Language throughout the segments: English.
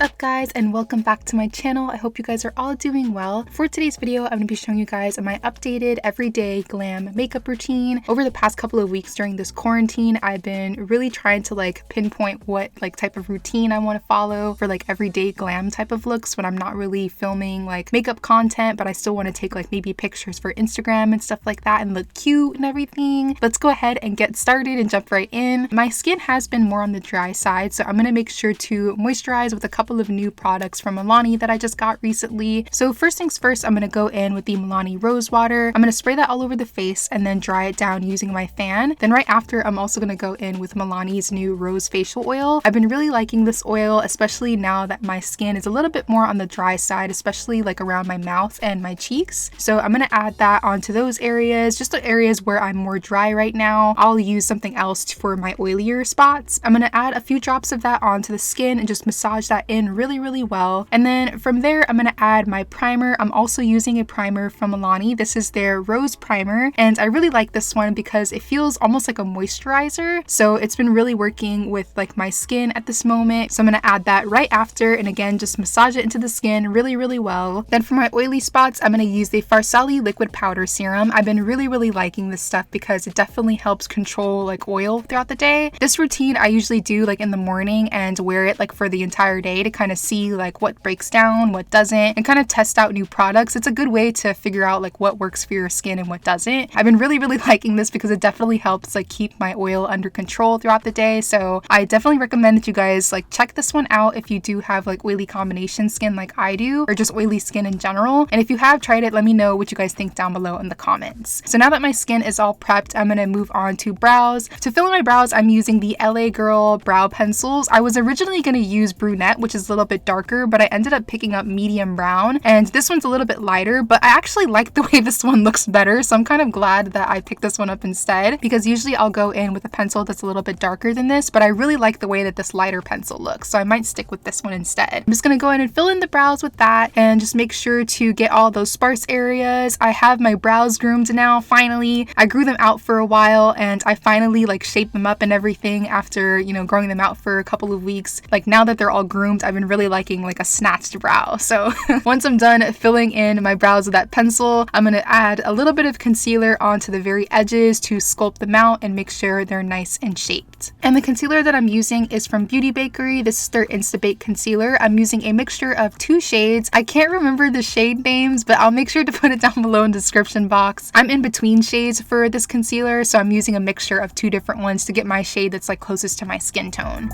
up guys, and welcome back to my channel. I hope you guys are all doing well. For today's video, I'm going to be showing you guys my updated everyday glam makeup routine. Over the past couple of weeks during this quarantine, I've been really trying to pinpoint what type of routine I want to follow for everyday glam type of looks when I'm not really filming makeup content, but I still want to take maybe pictures for Instagram and stuff like that and look cute and everything. Let's go ahead and get started and jump right in. My skin has been more on the dry side, so I'm going to make sure to moisturize with a couple of new products from Milani that I just got recently. So first things first, I'm going to go in with the Milani Rose Water. I'm going to spray that all over the face and then dry it down using my fan. Then right after, I'm also going to go in with Milani's new Rose Facial Oil. I've been really liking this oil, especially now that my skin is a little bit more on the dry side, especially around my mouth and my cheeks. So I'm going to add that onto those areas, just the areas where I'm more dry right now. I'll use something else for my oilier spots. I'm going to add a few drops of that onto the skin and just massage that in really well. And then from there, I'm going to add my primer. I'm also using a primer from Milani. This is their Rose Primer, and I really like this one because it feels almost like a moisturizer. So it's been really working with my skin at this moment. So I'm going to add that right after, and again, just massage it into the skin really well. Then for my oily spots, I'm going to use the Farsali Liquid Powder Serum. I've been really liking this stuff because it definitely helps control oil throughout the day. This routine I usually do in the morning and wear it for the entire day to kind of see what breaks down, what doesn't, and kind of test out new products. It's a good way to figure out what works for your skin and what doesn't. I've been really liking this because it definitely helps keep my oil under control throughout the day. So I definitely recommend that you guys check this one out if you do have oily combination skin like I do, or just oily skin in general. And if you have tried it, let me know what you guys think down below in the comments. So now that my skin is all prepped, I'm gonna move on to brows. To fill in my brows, I'm using the LA Girl brow pencils. I was originally gonna use brunette, which is a little bit darker, but I ended up picking up medium brown, and this one's a little bit lighter, but I actually like the way this one looks better, so I'm kind of glad that I picked this one up instead, because usually I'll go in with a pencil that's a little bit darker than this, but I really like the way that this lighter pencil looks, so I might stick with this one instead. I'm just gonna go in and fill in the brows with that, and just make sure to get all those sparse areas. I have my brows groomed now, finally. I grew them out for a while, and I finally shaped them up and everything after, growing them out for a couple of weeks. Now that they're all groomed, I've been really liking a snatched brow. So once I'm done filling in my brows with that pencil, I'm going to add a little bit of concealer onto the very edges to sculpt them out and make sure they're nice and shaped. And the concealer that I'm using is from Bakerie. This is their Instabake concealer. I'm using a mixture of 2 shades. I can't remember the shade names, but I'll make sure to put it down below in the description box. I'm in between shades for this concealer, so I'm using a mixture of 2 different ones to get my shade that's closest to my skin tone.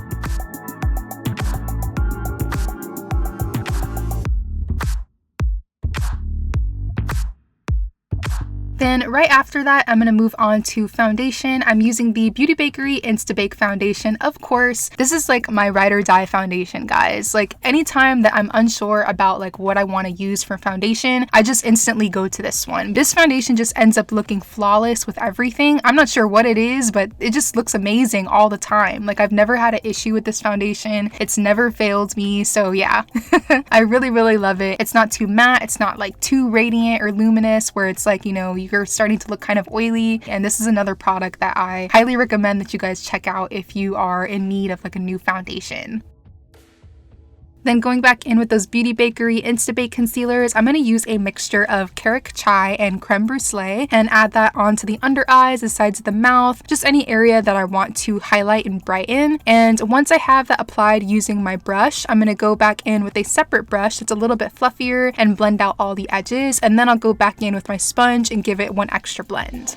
Then right after that, I'm going to move on to foundation. I'm using the Bakerie Instabake foundation, of course. This is my ride or die foundation, guys. Anytime that I'm unsure about what I want to use for foundation, I just instantly go to this one. This foundation just ends up looking flawless with everything. I'm not sure what it is, but it just looks amazing all the time. I've never had an issue with this foundation. It's never failed me, so yeah. I really love it. It's not too matte. It's not too radiant or luminous where it's you're starting to look kind of oily. And this is another product that I highly recommend that you guys check out if you are in need of a new foundation. Then going back in with those Bakerie Instabake concealers, I'm going to use a mixture of Karak Chai and Crème Bru-Slay and add that onto the under eyes, the sides of the mouth, just any area that I want to highlight and brighten. And once I have that applied using my brush, I'm going to go back in with a separate brush that's a little bit fluffier and blend out all the edges. And then I'll go back in with my sponge and give it one extra blend.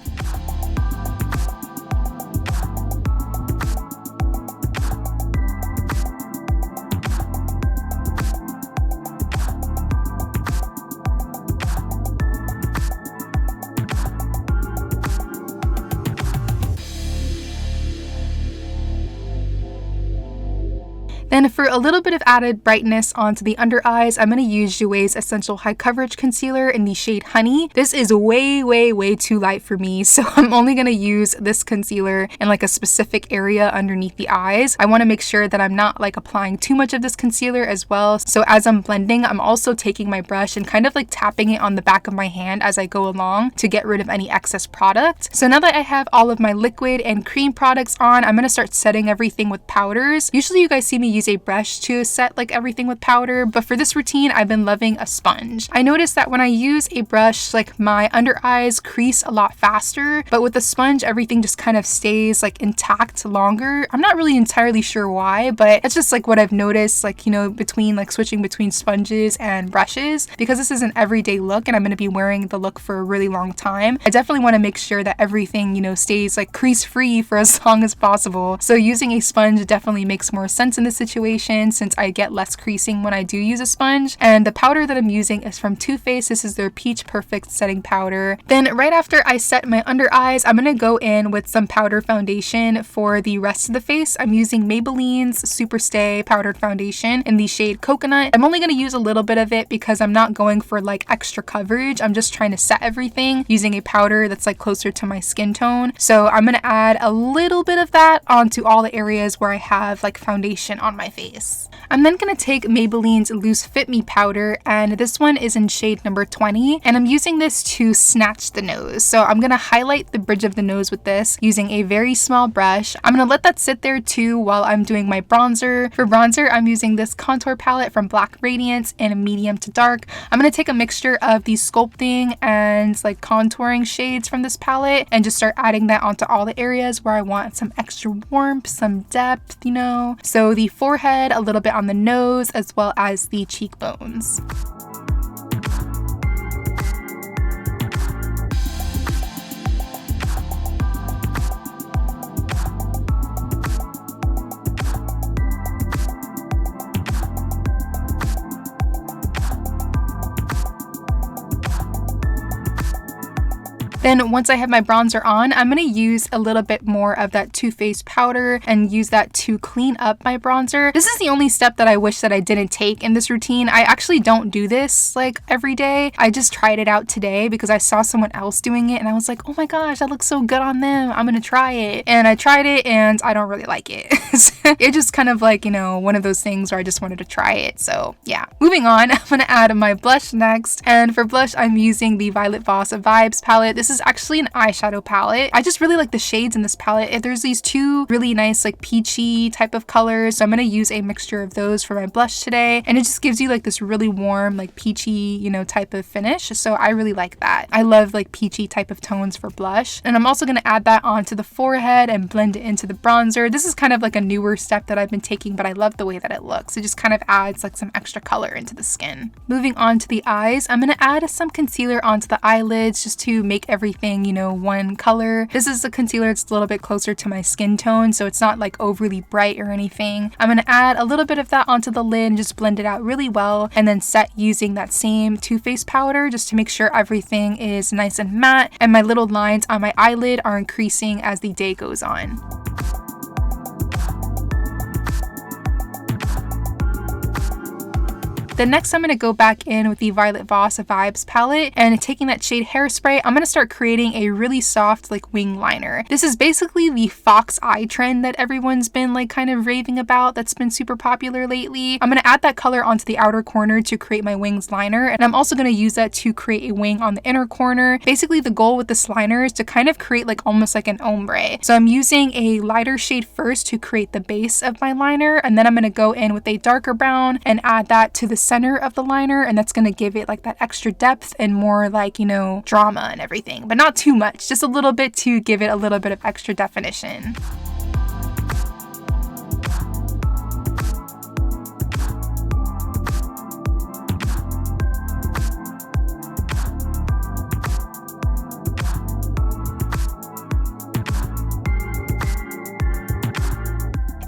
Then for a little bit of added brightness onto the under eyes, I'm going to use Jouer's Essential High Coverage Concealer in the shade Honey. This is way too light for me, so I'm only going to use this concealer in a specific area underneath the eyes. I want to make sure that I'm not applying too much of this concealer as well. So as I'm blending, I'm also taking my brush and kind of tapping it on the back of my hand as I go along to get rid of any excess product. So now that I have all of my liquid and cream products on, I'm going to start setting everything with powders. Usually you guys see me using a brush to set like everything with powder, but for this routine, I've been loving a sponge. I noticed that when I use a brush, like my under eyes crease a lot faster, but with a sponge, everything just kind of stays like intact longer. I'm not really entirely sure why, but it's just like what I've noticed, like, you know, between like switching between sponges and brushes, because this is an everyday look and I'm going to be wearing the look for a really long time. I definitely want to make sure that everything, you know, stays like crease free for as long as possible. So using a sponge definitely makes more sense in this situation since I get less creasing when I do use a sponge. And the powder that I'm using is from Too Faced. This is their Peach Perfect Setting Powder. Then right after I set my under eyes, I'm going to go in with some powder foundation for the rest of the face. I'm using Maybelline's Superstay powdered foundation in the shade Coconut. I'm only going to use a little bit of it because I'm not going for like extra coverage. I'm just trying to set everything using a powder that's like closer to my skin tone. So I'm going to add a little bit of that onto all the areas where I have like foundation on my face. I'm then going to take Maybelline's Loose Fit Me powder, and this one is in shade number 20, and I'm using this to snatch the nose. So I'm going to highlight the bridge of the nose with this using a very small brush. I'm going to let that sit there too while I'm doing my bronzer. For bronzer, I'm using this contour palette from Black Radiance in a medium to dark. I'm going to take a mixture of these sculpting and like contouring shades from this palette and just start adding that onto all the areas where I want some extra warmth, some depth, you know. So the forehead, a little bit on the nose, as well as the cheekbones. Then once I have my bronzer on, I'm going to use a little bit more of that Too Faced powder and use that to clean up my bronzer. This is the only step that I wish that I didn't take in this routine. I actually don't do this like every day. I just tried it out today because I saw someone else doing it and I was like, oh my gosh, that looks so good on them. I'm going to try it. And I tried it and I don't really like it. It just kind of like, you know, one of those things where I just wanted to try it. So yeah, moving on, I'm going to add my blush next. And for blush, I'm using the Violet Voss Vibes palette. This is actually an eyeshadow palette. I just really like the shades in this palette. There's these two really nice like peachy type of colors, so I'm going to use a mixture of those for my blush today, and it just gives you like this really warm like peachy, you know, type of finish. So I really like that. I love like peachy type of tones for blush, and I'm also going to add that onto the forehead and blend it into the bronzer. This is kind of like a newer step that I've been taking, but I love the way that it looks. It just kind of adds like some extra color into the skin. Moving on to the eyes, I'm going to add some concealer onto the eyelids just to make everything, you know, one color. This is a concealer that's a little bit closer to my skin tone, so it's not like overly bright or anything. I'm going to add a little bit of that onto the lid and just blend it out really well, and then set using that same Too Faced powder just to make sure everything is nice and matte and my little lines on my eyelid are increasing as the day goes on. Then next I'm going to go back in with the Violet Voss Vibes palette, and taking that shade Hairspray, I'm going to start creating a really soft like wing liner. This is basically the fox eye trend that everyone's been like kind of raving about, that's been super popular lately. I'm going to add that color onto the outer corner to create my wings liner, and I'm also going to use that to create a wing on the inner corner. Basically the goal with this liner is to kind of create like almost like an ombre. So I'm using a lighter shade first to create the base of my liner, and then I'm going to go in with a darker brown and add that to the center of the liner, and that's going to give it like that extra depth and more like, you know, drama and everything, but not too much, just a little bit to give it a little bit of extra definition.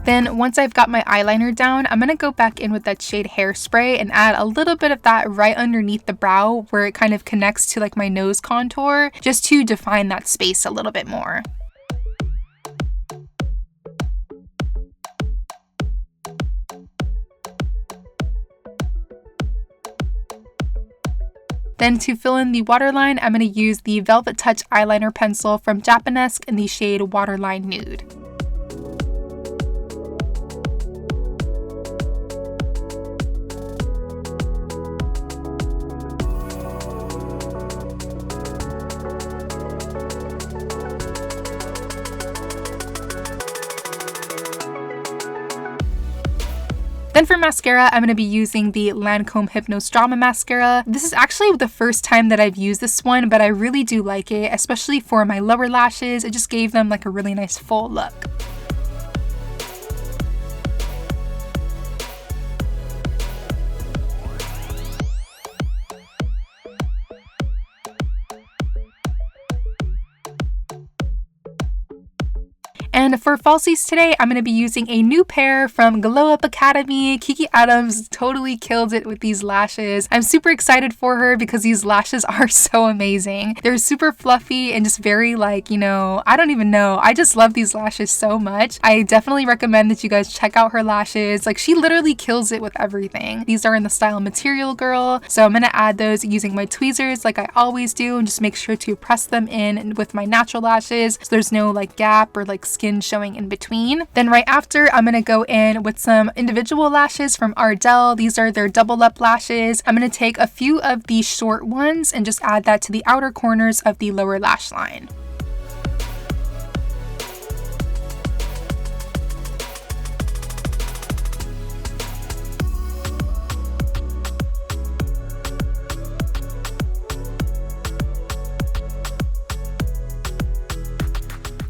Then once I've got my eyeliner down, I'm going to go back in with that shade Hairspray and add a little bit of that right underneath the brow where it kind of connects to like my nose contour, just to define that space a little bit more. Then to fill in the waterline, I'm going to use the Velvet Touch eyeliner pencil from Japanesque in the shade Waterline Nude. Then for mascara, I'm going to be using the Lancome Hypnose Drama Mascara. This is actually the first time that I've used this one, but I really do like it, especially for my lower lashes. It just gave them like a really nice full look. And for falsies today, I'm going to be using a new pair from Glow Up Academy. Kiki Adams totally killed it with these lashes. I'm super excited for her because these lashes are so amazing. They're super fluffy and just very like, you know, I don't even know. I just love these lashes so much. I definitely recommend that you guys check out her lashes. Like, she literally kills it with everything. These are in the style Material Girl. So I'm going to add those using my tweezers like I always do, and just make sure to press them in with my natural lashes so there's no like gap or like skin showing in between. Then right after, I'm going to go in with some individual lashes from Ardell. These are their double up lashes. I'm going to take a few of these short ones and just add that to the outer corners of the lower lash line.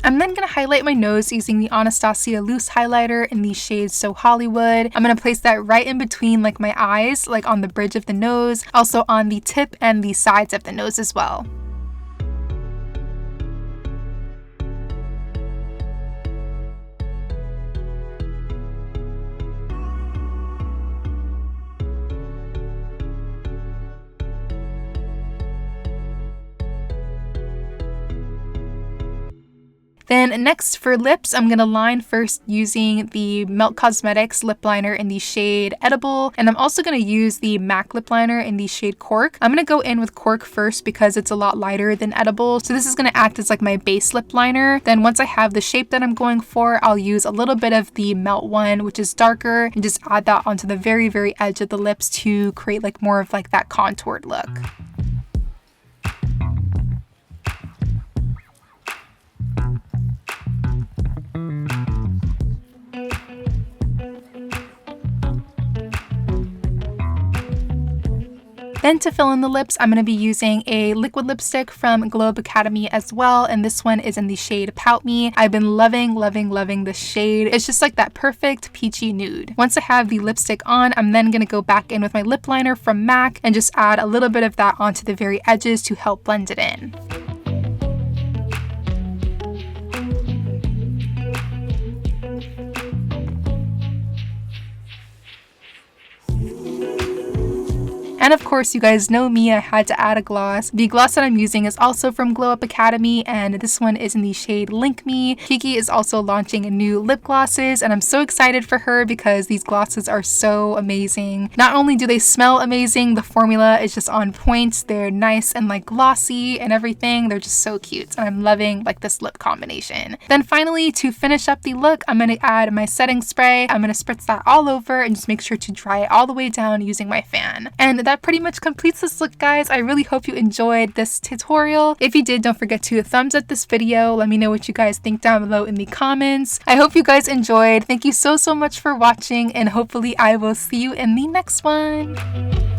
I'm then going to highlight my nose using the Anastasia Loose Highlighter in the shade So Hollywood. I'm going to place that right in between like my eyes, like on the bridge of the nose, also on the tip and the sides of the nose as well. Then next for lips, I'm going to line first using the Melt Cosmetics lip liner in the shade Edible, and I'm also going to use the MAC lip liner in the shade Cork. I'm going to go in with Cork first because it's a lot lighter than Edible, so this is going to act as like my base lip liner. Then once I have the shape that I'm going for, I'll use a little bit of the Melt one, which is darker, and just add that onto the very, very edge of the lips to create like more of like that contoured look. Then to fill in the lips, I'm going to be using a liquid lipstick from Glow Up Academy as well, and this one is in the shade Pout Me. I've been loving this shade. It's just like that perfect peachy nude. Once I have the lipstick on, I'm then going to go back in with my lip liner from MAC and just add a little bit of that onto the very edges to help blend it in. And of course, you guys know me, I had to add a gloss. The gloss that I'm using is also from Glow Up Academy, and this one is in the shade Link Me. Kiki is also launching new lip glosses, and I'm so excited for her because these glosses are so amazing. Not only do they smell amazing, the formula is just on point. They're nice and like glossy and everything. They're just so cute, and I'm loving like this lip combination. Then finally, to finish up the look, I'm going to add my setting spray. I'm going to spritz that all over and just make sure to dry it all the way down using my fan. And that pretty much completes this look, guys. I really hope you enjoyed this tutorial. If you did, don't forget to thumbs up this video. Let me know what you guys think down below in the comments. I hope you guys enjoyed. Thank you so much for watching, and hopefully I will see you in the next one.